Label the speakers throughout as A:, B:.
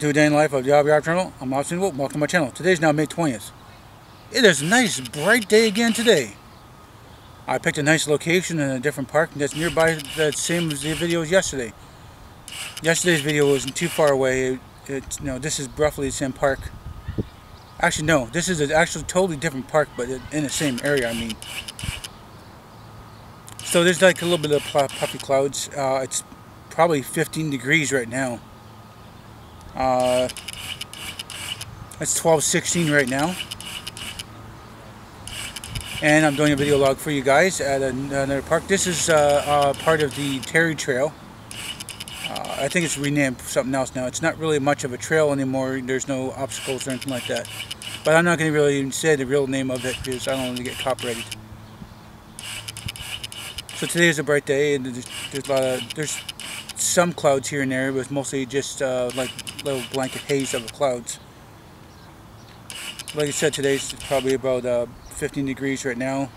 A: Do a day in the life of the Aboriginal. I'm LostPhoenixWolf. Welcome to my channel. Today's now May 20th. It is a nice, bright day again today. I picked a nice location in a different park that's nearby, that's same as the video as yesterday. Yesterday's video wasn't too far away. This is roughly the same park. Actually, no, this is an actually totally different park, but in the same area, I mean. So there's like a little bit of puffy clouds. It's probably 15 degrees right now. It's 12:16 right now. And I'm doing a video log for you guys at another park. This is part of the Terry Trail. I think it's renamed something else now. It's not really much of a trail anymore. There's no obstacles or anything like that. But I'm not going to really even say the real name of it because I don't want to get copyrighted. So today is a bright day, and there's some clouds here and there, but it's mostly just like little blanket haze of the clouds. Like I said, today's probably about 15 degrees right now.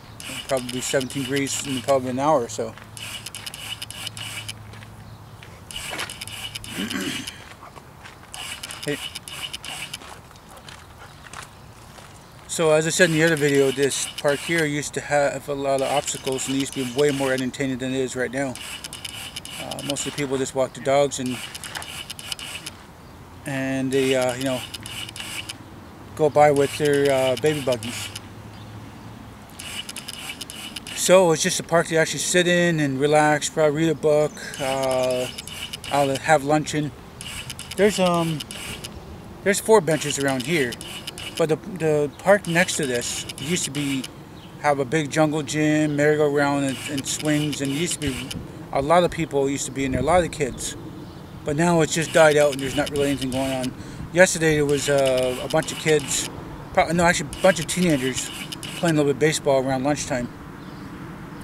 A: Probably 17 degrees in probably an hour or so. Hey. So as I said in the other video, this park here used to have a lot of obstacles and it used to be way more entertaining than it is right now. Most of the people just walk the dogs and they go by with their baby buggies. So it's just a park to actually sit in and relax, probably read a book, I'll have luncheon. There's 4 benches around here, but the park next to this used to have a big jungle gym, merry-go-round, and swings, and it used to be a lot of people used to be in there, a lot of kids. But now it's just died out and there's not really anything going on. Yesterday there was a bunch of kids, actually a bunch of teenagers playing a little bit of baseball around lunchtime.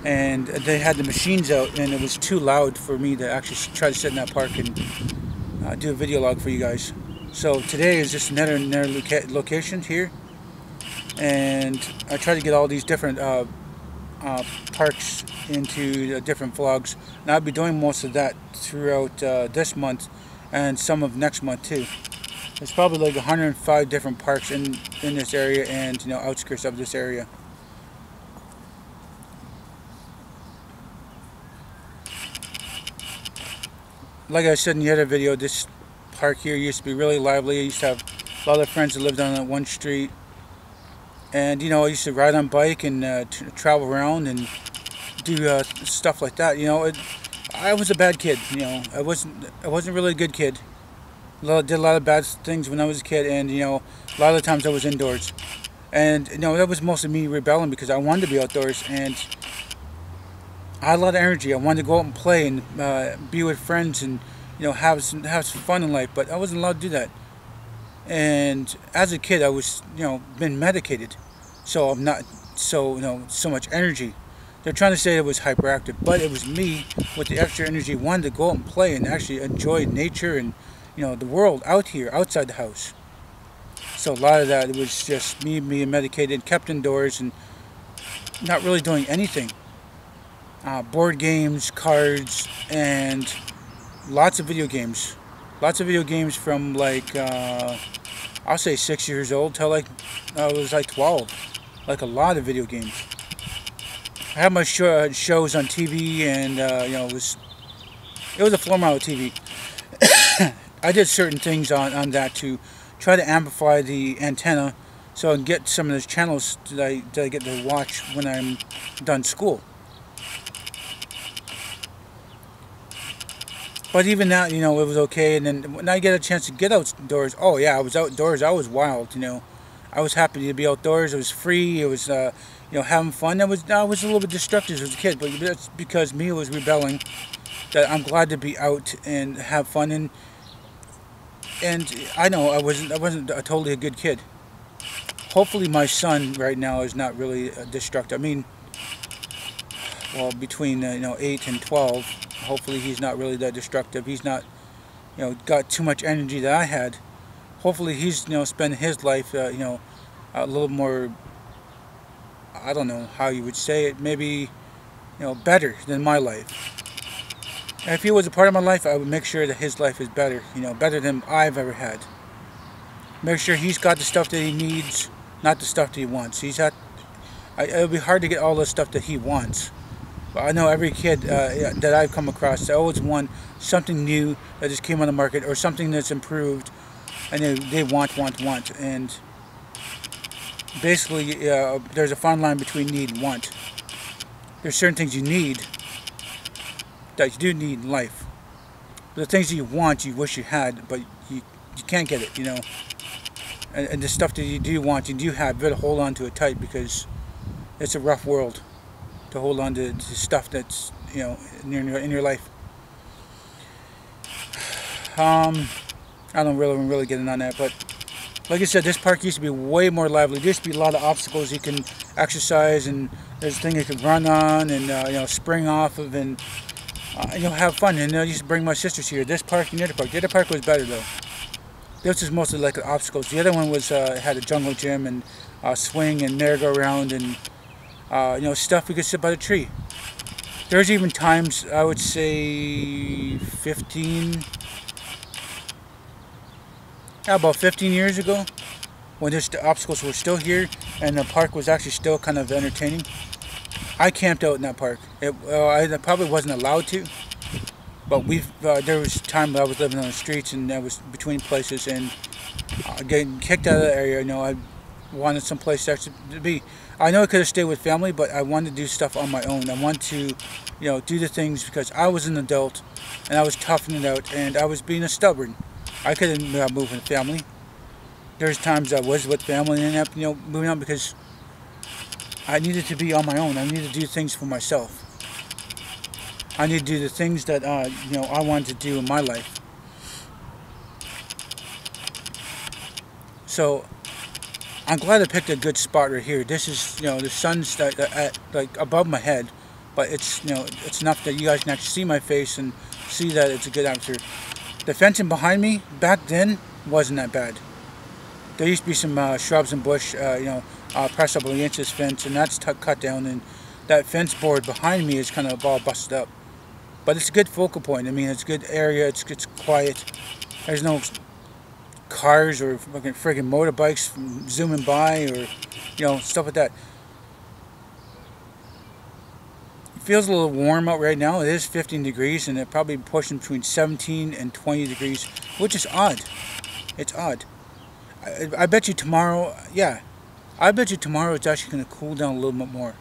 A: And they had the machines out and it was too loud for me to actually try to sit in that park and do a video log for you guys. So today is just another location here. And I try to get all these different parks into different vlogs, and I'll be doing most of that throughout this month and some of next month too. There's probably like 105 different parks in this area and outskirts of this area. Like I said in the other video, this park here used to be really lively. I used to have a lot of friends that lived on that one street. And I used to ride on bike and travel around and do stuff like that. I was a bad kid. I wasn't really a good kid. Did a lot of bad things when I was a kid, and a lot of the times I was indoors. And that was mostly me rebelling because I wanted to be outdoors, and I had a lot of energy. I wanted to go out and play and be with friends and have some fun in life, but I wasn't allowed to do that. And as a kid, I was been medicated, so I'm not so much energy. They're trying to say it was hyperactive, but it was me with the extra energy, wanted to go out and play and actually enjoy nature and the world out here, outside the house. So a lot of that, it was just me being medicated, kept indoors and not really doing anything. Board games, cards, and lots of video games. Lots of video games from like, I'll say 6 years old till like, I was like 12. Like a lot of video games. I had my shows on TV and, it was a floor model TV. I did certain things on that to try to amplify the antenna so I can get some of those channels that I get to watch when I'm done school. But even that, it was okay. And then when I get a chance to get outdoors, oh yeah, I was outdoors. I was wild, I was happy to be outdoors. It was free. It was, having fun. I was a little bit destructive as a kid, but that's because me was rebelling. That I'm glad to be out and have fun. And I know I wasn't totally a good kid. Hopefully my son right now is not really destructive. I mean, well, between 8 and 12. Hopefully he's not really that destructive. He's not, got too much energy that I had. Hopefully he's, spending his life, a little more, I don't know how you would say it, maybe, better than my life. And if he was a part of my life, I would make sure that his life is better, better than I've ever had. make sure he's got the stuff that he needs, not the stuff that he wants. It'll be hard to get all the stuff that he wants. But I know every kid that I've come across, they always want something new that just came on the market, or something that's improved, and they want. And basically, there's a fine line between need and want. There's certain things you need that you do need in life. But the things that you want, you wish you had, but you can't get it, you know. And the stuff that you do want, you do have, you better hold on to it tight, because it's a rough world to hold on to stuff that's, you know, in your life. I don't really get in on that, but like I said, this park used to be way more lively. There used to be a lot of obstacles you can exercise, and there's a thing you could run on, and you know, spring off of, and you know, have fun. And I used to bring my sisters here. This park and the other park. The other park was better though. This was mostly like obstacles. The other one was had a jungle gym and swing and merry-go-round, and you know, stuff we could sit by the tree. There's even times, I would say about 15 years ago, when the obstacles were still here and the park was actually still kind of entertaining, I camped out in that park. I probably wasn't allowed to, but there was a time I was living on the streets, and I was between places, and getting kicked out of the area. You know, I wanted some place to be. I know I could have stayed with family, but I wanted to do stuff on my own. I wanted to, you know, do the things because I was an adult, and I was toughing it out, and I was being stubborn. I couldn't move with family. There's times I was with family and ended up, you know, moving on because I needed to be on my own. I needed to do things for myself. I needed to do the things that you know, I wanted to do in my life. So I'm glad I picked a good spot right here. This is, you know, the sun's like above my head, but it's, you know, it's enough that you guys can actually see my face and see that it's a good atmosphere. The fencing behind me back then wasn't that bad. There used to be some shrubs and bush, you know, pressed up against this fence, and that's cut down, and that fence board behind me is kind of all busted up. But it's a good focal point. I mean, it's a good area. It's quiet. There's no cars or fucking friggin' motorbikes zooming by, or, you know, stuff like that. It feels a little warm out right now. It is 15 degrees, and it probably pushing between 17 and 20 degrees, which is odd. It's odd. I bet you tomorrow, yeah, I bet you tomorrow it's actually going to cool down a little bit more.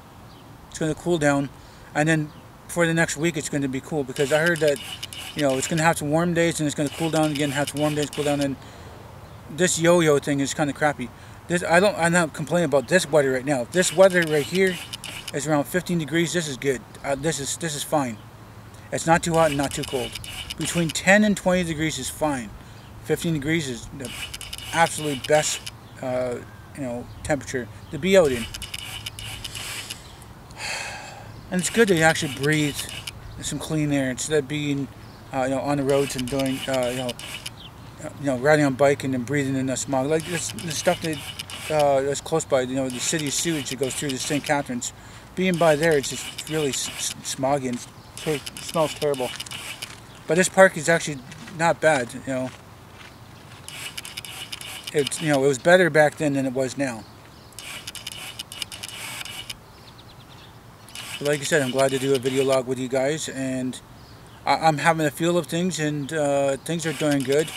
A: It's going to cool down, and then for the next week it's going to be cool, because I heard that, you know, it's going to have some warm days and it's going to cool down again, have some warm days, cool down, and this yo-yo thing is kind of crappy. I'm not complaining about this weather right now. This weather right here is around 15 degrees. This is good. This is fine. It's not too hot and not too cold. Between 10 and 20 degrees is fine. 15 degrees is the absolutely best, you know, temperature to be out in. And it's good to actually breathe some clean air instead of being, you know, on the roads and doing, you know, riding on a bike and then breathing in the smog. Like this stuff that's close by, you know, the city sewage that goes through the St. Catharines. Being by there, it's just really smoggy and it smells terrible. But this park is actually not bad, you know. It was better back then than it was now. But like I said, I'm glad to do a video log with you guys, and I'm having a feel of things, and things are doing good.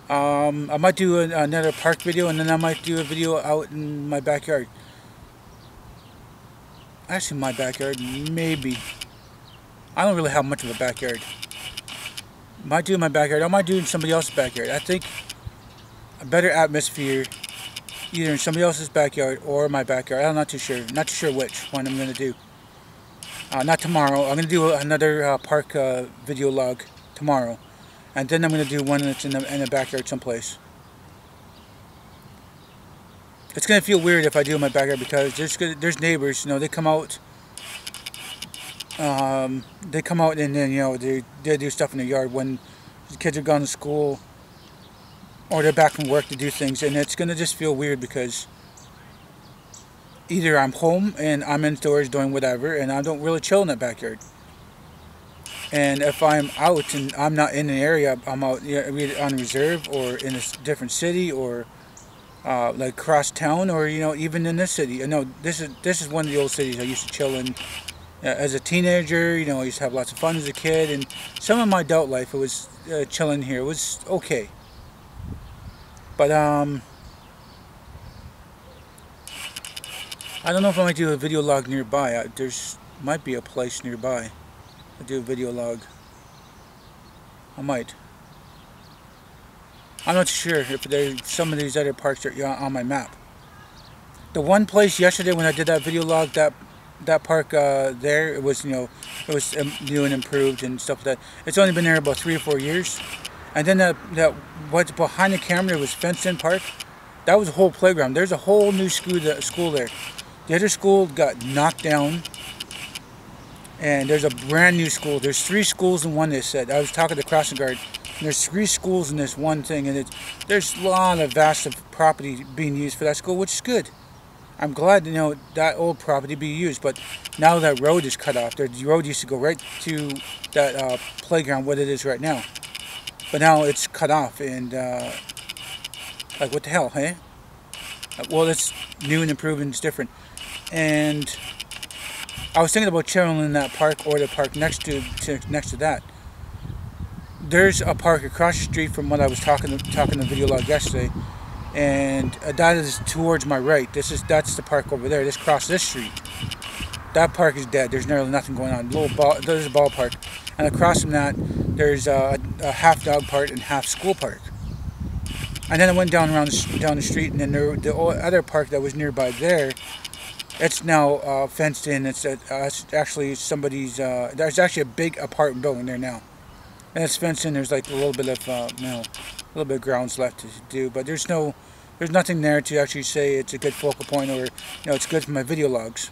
A: I might do another park video, and then I might do a video out in my backyard. Actually, my backyard, maybe. I don't really have much of a backyard. Might do in my backyard. I might do in somebody else's backyard. I think a better atmosphere either in somebody else's backyard or my backyard. I'm not too sure. Not too sure which one I'm going to do. Not tomorrow. I'm going to do another park video log tomorrow. And then I'm going to do one that's in the backyard someplace. It's going to feel weird if I do in my backyard, because there's neighbors, you know, they come out. They come out and then, you know, they do stuff in the yard when the kids are gone to school or they're back from work to do things, and it's going to just feel weird because either I'm home and I'm indoors doing whatever and I don't really chill in the backyard. And if I'm out and I'm not in an area, I'm out, either on reserve or in a different city, or like across town, or even in this city. This is one of the old cities I used to chill in as a teenager. I used to have lots of fun as a kid, and some of my adult life it was chilling here. It was okay, but I don't know if I might do a video log nearby. There's might be a place nearby. I'll do a video log. I might. I'm not sure if there's some of these other parks that are on my map. The one place yesterday when I did that video log, that park there, it was it was new and improved and stuff like that. It's only been there about 3 or 4 years. And then that what's behind the camera was fenced-in park. That was a whole playground. There's a whole new school there. The other school got knocked down. And there's a brand new school. There's 3 schools in one, they said. I was talking to the crossing guard. And there's 3 schools in this one thing. And there's a lot of vast property being used for that school, which is good. I'm glad that old property be used. But now that road is cut off. The road used to go right to that playground, what it is right now. But now it's cut off. And like, what the hell, hey? Well, it's new and improved and it's different. And I was thinking about chilling in that park or the park next to that. There's a park across the street from what I was talking in the video log yesterday, and that is towards my right. That's the park over there. This across this street. That park is dead. There's nearly nothing going on. There's a ballpark, and across from that, there's a half dog park and half school park. And then I went down the street, and then the other park that was nearby there. It's now fenced in. It's actually somebody's. There's actually a big apartment building there now, and it's fenced in. There's like a little bit of a little bit of grounds left to do, but there's nothing there to actually say it's a good focal point or it's good for my video logs.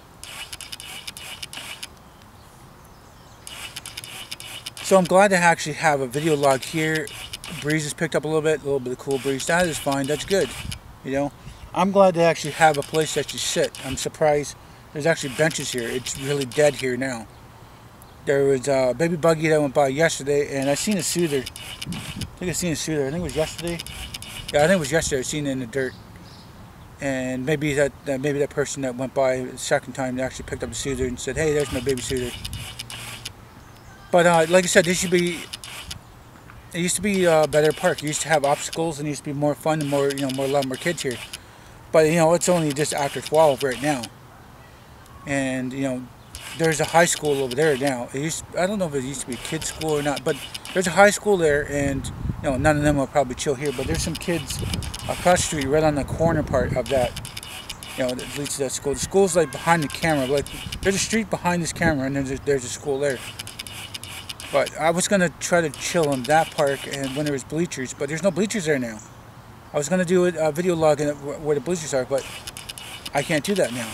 A: So I'm glad to actually have a video log here. Breeze has picked up a little bit of cool breeze. That is fine. That's good. I'm glad to actually have a place that you sit. I'm surprised there's actually benches here. It's really dead here now. There was a baby buggy that went by yesterday, and I seen a soother. I think I seen a soother. I think it was yesterday. Yeah, I think it was yesterday. I seen it in the dirt. And maybe that person that went by the second time actually picked up the soother and said, "Hey, there's my baby soother." But like I said, it used to be a better park. It used to have obstacles, and it used to be more fun and more, a lot more kids here. But it's only just after 12 right now, and there's a high school over there now. I don't know if it used to be a kids school or not, but there's a high school there, and none of them will probably chill here. But there's some kids across the street, right on the corner part of that, that leads to that school. The school's like behind the camera. Like there's a street behind this camera, and there's a school there. But I was gonna try to chill in that park, and when there was bleachers, but there's no bleachers there now. I was going to do a video log in where the bleachers are, but I can't do that now.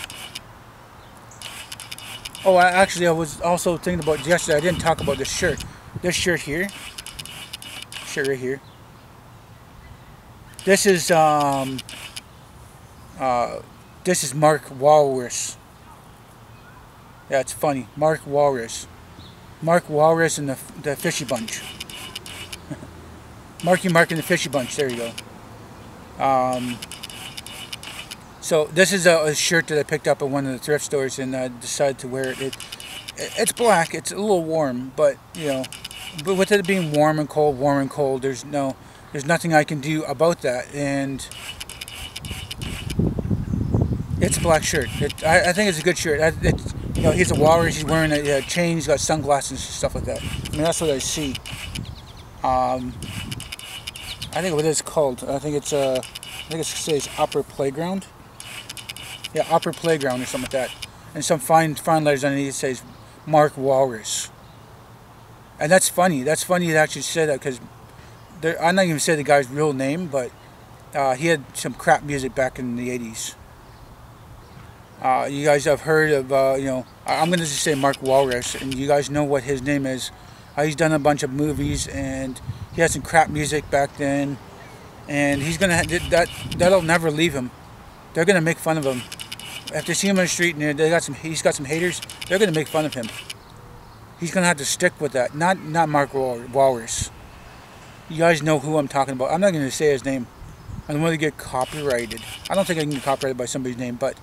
A: Oh, I was also thinking about yesterday. I didn't talk about this shirt. This shirt here. Shirt right here. This is Mark Walrus. Yeah, it's funny. Mark Walrus. Mark Walrus and the Fishy Bunch. Marky Mark and the Fishy Bunch. There you go. So this is a shirt that I picked up at one of the thrift stores, and I decided to wear it. It's black. It's a little warm, but but with it being warm and cold, there's nothing I can do about that. And it's a black shirt. I think it's a good shirt. He's a walrus. He's wearing a chain. He's got sunglasses and stuff like that. I mean, that's what I see. I think what it's called. I think it says Upper Playground. Yeah, Upper Playground or something like that. And some fine letters underneath it says Mark Walrus. And that's funny. That's funny to actually say that, because I'm not even say the guy's real name, but he had some crap music back in the 80s. You guys have heard of, I'm going to just say Mark Walrus, and you guys know what his name is. He's done a bunch of movies, and he had some crap music back then, and he's gonna that'll never leave him. They're gonna make fun of him. If they see him on the street and he's got some haters, they're gonna make fun of him. he's gonna have to stick with that. Not Mark Walrus. You guys know who I'm talking about. I'm not gonna say his name. I don't want to get copyrighted. I don't think I can get copyrighted by somebody's name, but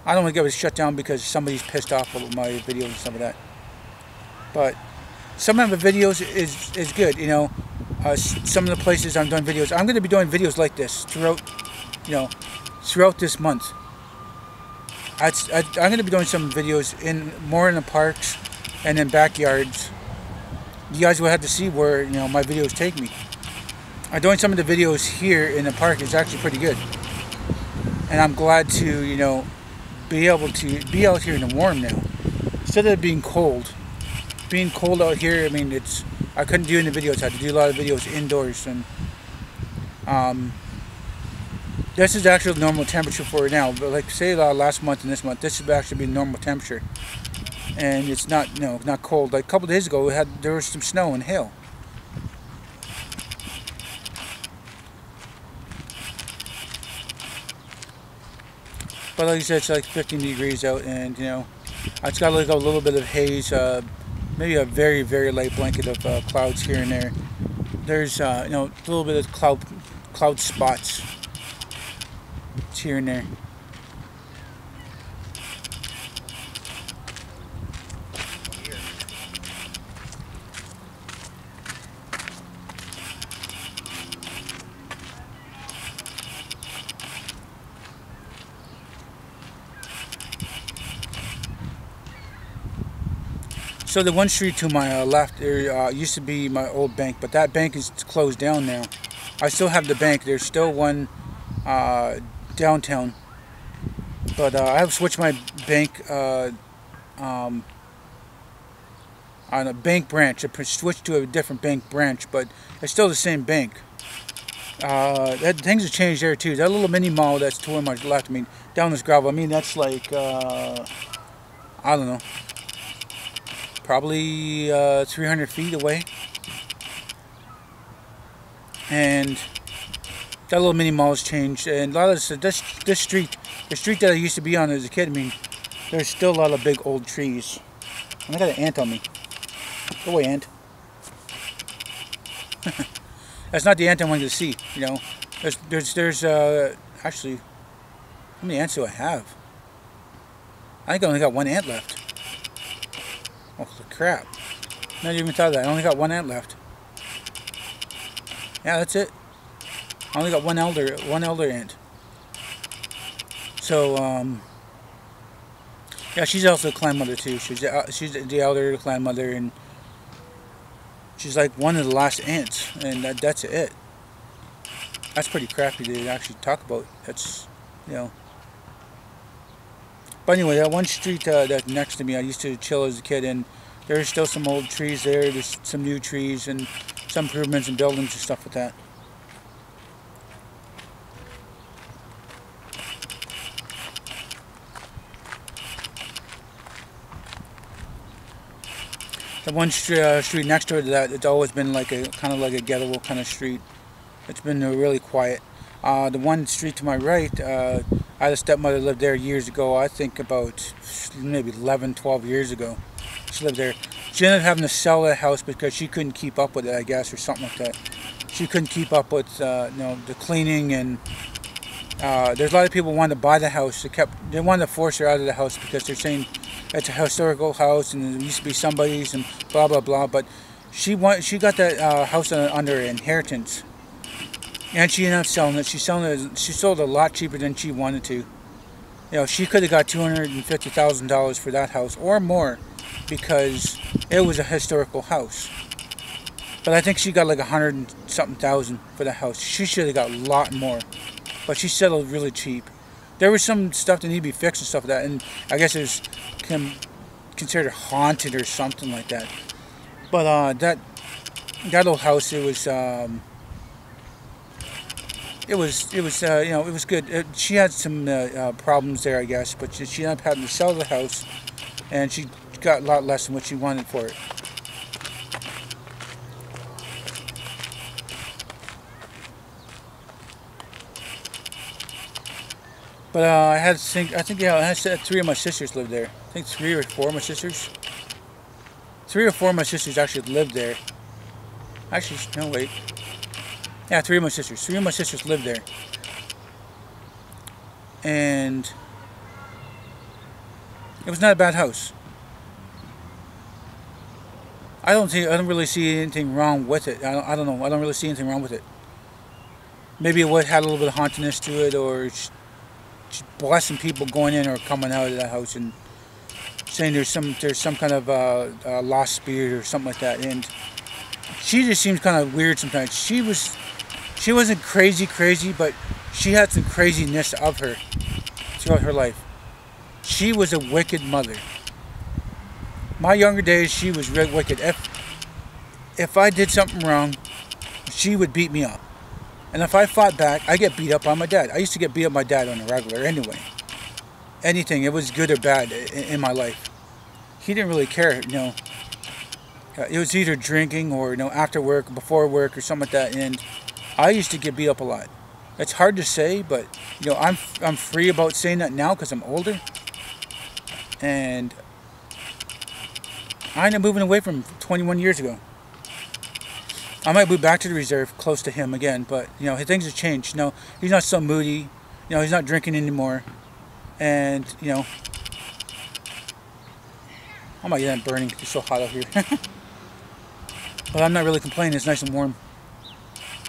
A: I don't want to get it shut down because somebody's pissed off about my videos and stuff like that. But some of the videos is good, you know. Some of the places I'm doing videos, I'm going to be doing videos like this throughout, you know, throughout this month. I'm going to be doing some videos more in the parks and in backyards. You guys will have to see where, you know, my videos take me. I'm doing some of the videos here in the park. It's actually pretty good, and I'm glad to, you know, be able to be out here in the warm now instead of being cold. Being cold out here, I mean, I couldn't do any videos. I had to do a lot of videos indoors, and this is actually normal temperature for it now. But like say last month and this month, this should actually be normal temperature, and it's not, you know, not cold. Like a couple of days ago, there was some snow and hail. But like I said, it's like 15 degrees out, and you know, it's got like a little bit of haze, maybe a very, very light blanket of clouds here and there. There's you know, a little bit of cloud spots here and there. So the one street to my left, there used to be my old bank, but that bank is closed down now. I still have the bank. There's still one downtown, but I have switched my bank on a bank branch. I switched to a different bank branch, but it's still the same bank. Things have changed there too. That little mini mall that's to my left, I mean, down this gravel, I mean, that's like, I don't know, probably 300 feet away. And that little mini mall has changed, and a lot of this street, the street that I used to be on as a kid, I mean, there's still a lot of big old trees. And I got an ant on me. Go away, ant. That's not the ant I wanted to see, you know. There's actually, how many ants do I have? I think I only got one ant left. Oh crap! Not even thought of that. I only got one ant left. Yeah, that's it. I only got one elder ant. So yeah, she's also a clan mother too. She's the elder clan mother, and she's like one of the last ants, and that's it. That's pretty crappy to actually talk about. That's, you know. But anyway, that one street that's next to me, I used to chill as a kid, and there's still some old trees there. There's some new trees and some improvements in buildings and stuff like that. The one street next to that, it's always been like a kind of like a ghetto kind of street. It's been really quiet. The one street to my right, I had a stepmother lived there years ago. I think about maybe 11, 12 years ago. She lived there. She ended up having to sell that house because she couldn't keep up with it, I guess, or something like that. She couldn't keep up with you know, the cleaning, and there's a lot of people who wanted to buy the house. They wanted to force her out of the house because they're saying it's a historical house and it used to be somebody's and blah blah blah. But she got that house under inheritance, and she ended up selling it. She sold it a lot cheaper than she wanted to. You know, she could have got $250,000 for that house or more, because it was a historical house. But I think she got like $100-something for the house. She should have got a lot more, but she settled really cheap. There was some stuff that needed to be fixed and stuff like that, and I guess it was considered haunted or something like that. But that old house, it was you know, it was good. She had some problems there, I guess, but she ended up having to sell the house, and she got a lot less than what she wanted for it. But I think, yeah, I had three of my sisters lived there. I think 3 or 4 of my sisters. 3 or 4 of my sisters actually lived there. Actually, no, wait. Yeah, 3 of my sisters. 3 of my sisters lived there. And it was not a bad house. I don't really see anything wrong with it. I don't know. I don't really see anything wrong with it. Maybe it had a little bit of hauntedness to it, or just blessing people going in or coming out of that house and saying there's some kind of lost spirit or something like that. And she just seems kind of weird sometimes. She wasn't crazy, but she had some craziness of her throughout her life. She was a wicked mother. My younger days, she was real wicked. If I did something wrong, she would beat me up. And if I fought back, I get beat up by my dad. I used to get beat up by my dad on a regular anyway. Anything, it was good or bad in my life. He didn't really care, you know. It was either drinking or, you know, after work, before work, or something like that. And I used to get beat up a lot. It's hard to say, but, you know, I'm free about saying that now because I'm older. And I ended up moving away from him 21 years ago. I might move back to the reserve close to him again, but, you know, things have changed. You know, he's not so moody. You know, he's not drinking anymore. And, you know, I might end up burning. It's so hot out here. But I'm not really complaining. It's nice and warm.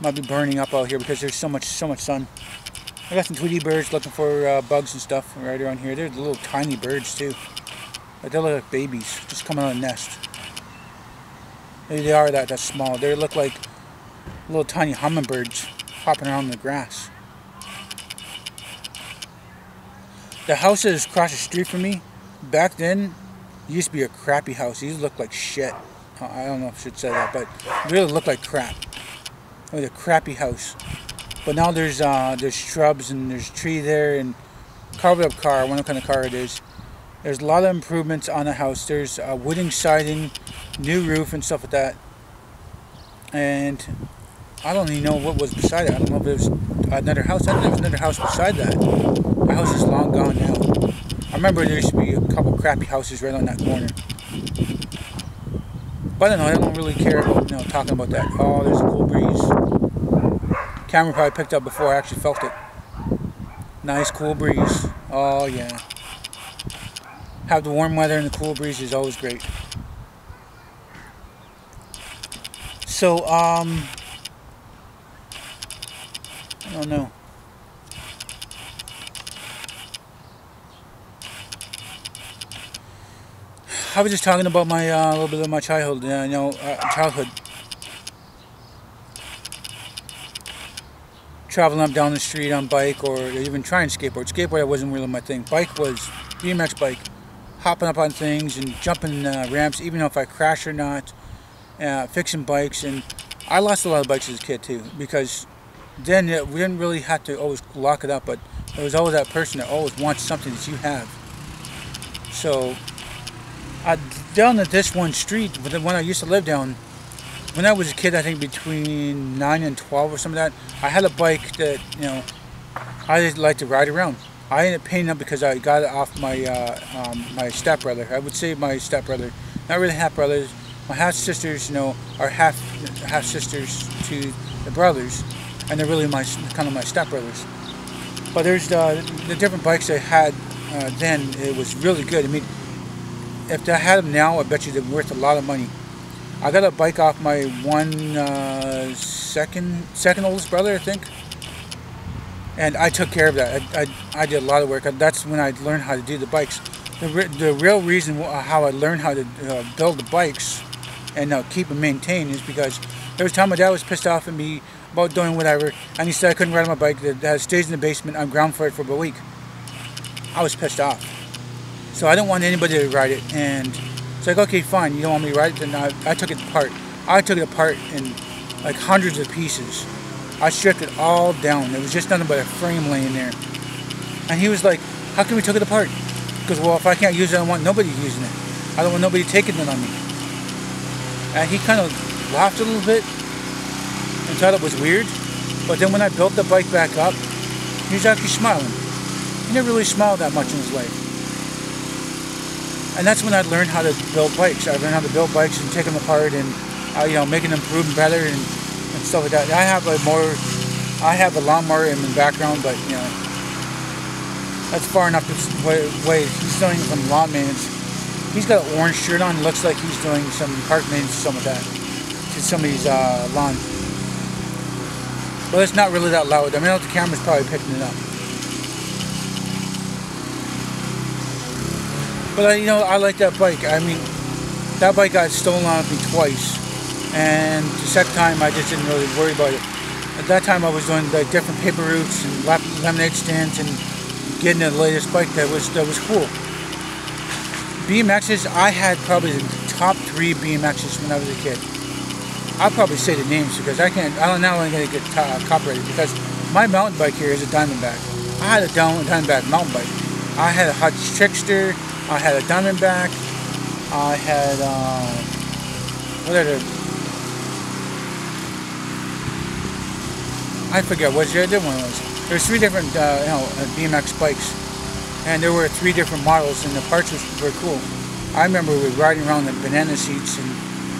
A: Might be burning up out here because there's so much sun. I got some Tweety birds looking for bugs and stuff right around here. They're little tiny birds too. But they look like babies just coming out of a nest. They are that small. They look like little tiny hummingbirds hopping around in the grass. The house that is across the street from me, back then, used to be a crappy house. It used to look like shit. I don't know if I should say that, but it really looked like crap. It was a crappy house. But now there's shrubs and there's a tree there and carved up car. I wonder what kind of car it is. There's a lot of improvements on the house. There's wooden siding, new roof and stuff like that. And I don't even know what was beside it. I don't know if it was another house. I think there was another house beside that. My house is long gone now. I remember there used to be a couple crappy houses right on that corner. But I don't know, I don't really care about, you know, talking about that. Oh, there's a cool breeze. Camera probably picked up before I actually felt it. Nice cool breeze. Oh yeah. Have the warm weather and the cool breeze is always great. So, I don't know. I was just talking about my a little bit of my childhood. Childhood. Traveling up down the street on bike, or even trying skateboard. Skateboard wasn't really my thing. Bike was BMX bike, hopping up on things and jumping ramps, even if I crash or not. Fixing bikes, and I lost a lot of bikes as a kid too, because then we didn't really have to always lock it up, but there was always that person that always wants something that you have. So down at this one street, the one I used to live down, when I was a kid, I think between 9 and 12 or something like that, I had a bike that, you know, I just like to ride around. I ended up paying up because I got it off my my stepbrother. I would say my stepbrother, not really half brothers. My half sisters, you know, are half sisters to the brothers, and they're really kind of my stepbrothers. But there's the different bikes I had then. It was really good. I mean, if I had them now, I bet you they're worth a lot of money. I got a bike off my second oldest brother, I think, and I took care of that. I did a lot of work. That's when I learned how to do the bikes. The real reason how I learned how to build the bikes and keep them maintained is because there was a time my dad was pissed off at me about doing whatever, and he said I couldn't ride on my bike. That stays in the basement on ground for it for about a week. I was pissed off. So I didn't want anybody to ride it, and it's like, okay, fine, you don't want me to ride it, then I took it apart. I took it apart in like hundreds of pieces. I stripped it all down. There was just nothing but a frame laying there. And he was like, how can we take it apart? Because, well, if I can't use it, I don't want nobody using it. I don't want nobody taking it on me. And he kind of laughed a little bit and thought it was weird. But then when I built the bike back up, he was actually smiling. He never really smiled that much in his life.
B: And that's when I learned how to build bikes. I learned how to build bikes and take them apart and you know, making them improve better and stuff like that. I have a lawnmower in the background, but you know, that's far enough away. He's doing some lawn maintenance. He's got an orange shirt on. Looks like he's doing some park maintenance or something like that to somebody's lawn. But it's not really that loud. I mean, the camera's probably picking it up. But you know, I like that bike. I mean, that bike got stolen off me twice, and the second time I just didn't really worry about it. At that time, I was doing like different paper routes and lemonade stands and getting the latest bike that was cool. BMXs, I had probably the top 3 BMXs when I was a kid. I'll probably say the names because I don't know I'm going to get copyrighted because my mountain bike here is a Diamondback. I had a Diamondback mountain bike. I had a Hutch Trickster. I had a Diamondback. I had what other? I forget what the other one was. There's 3 different BMX bikes, and there were 3 different models, and the parts were very cool. I remember we were riding around in banana seats, and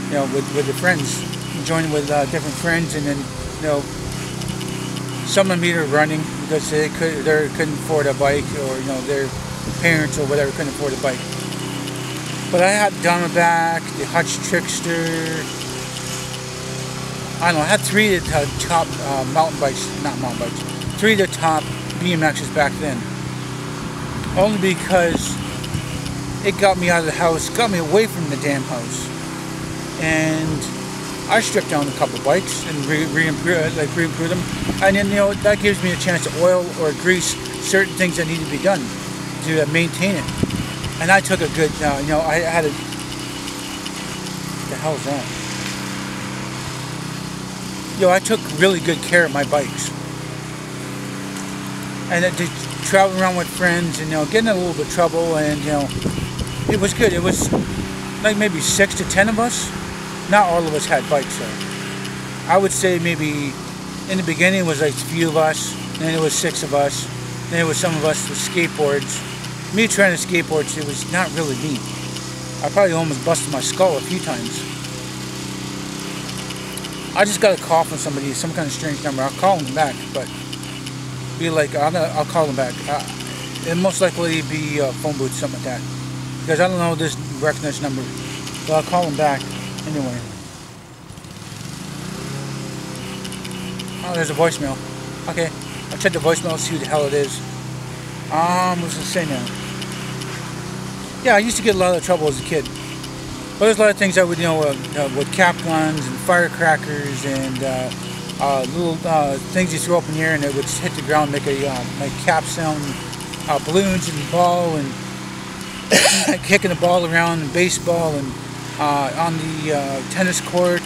B: you know, with the friends, joining with different friends, and then you know, some of them either running because they couldn't afford a bike, or you know, their parents or whatever couldn't afford a bike. But I had Diamondback, the Hutch Trickster. I don't know. I had 3 of the top mountain bikes, not mountain bikes. 3 of the top BMXs back then. Only because it got me out of the house, got me away from the damn house, and I stripped down a couple bikes and re-improved them. And then you know, that gives me a chance to oil or grease certain things that need to be done to maintain it. And I took a good, you know, I had a, what the hell is that? Yo, I took really good care of my bikes. And to travel around with friends and, you know, getting in a little bit of trouble, and, you know, it was good. It was like maybe 6 to 10 of us. Not all of us had bikes, so I would say maybe in the beginning it was like a few of us, then it was 6 of us, then it was some of us with skateboards. Me trying to skateboard, it was not really me. I probably almost busted my skull a few times. I just got a call from somebody, some kind of strange number. I'll call them back, but be like, I'll call them back. It'll most likely be a phone booth, something like that, because I don't know this recognize number. But I'll call them back anyway. Oh, there's a voicemail. Okay, I'll check the voicemail, see who the hell it is. What's it say now? Yeah, I used to get a lot of trouble as a kid. But there's a lot of things I would, you know, with cap guns and firecrackers and little things you throw up in the air and it would hit the ground, make a like cap sound, balloons and ball, and kicking the ball around, and baseball, and on the tennis court.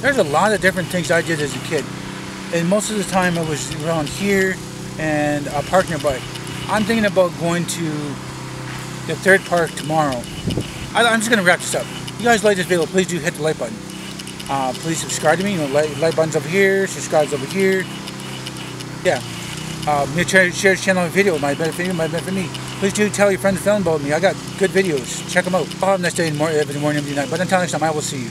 B: There's a lot of different things I did as a kid. And most of the time I was around here and parking a bike. I'm thinking about going to the 3rd park tomorrow. I'm just going to wrap this up. If you guys like this video, please do hit the like button. Please subscribe to me. You know, like button's over here, subscribe's over here. Yeah. Share this channel video. Might benefit you, might benefit me. Please do tell your friends and family about me. I got good videos. Check them out. I'll have a nice day in the morning, every night. But until next time, I will see you.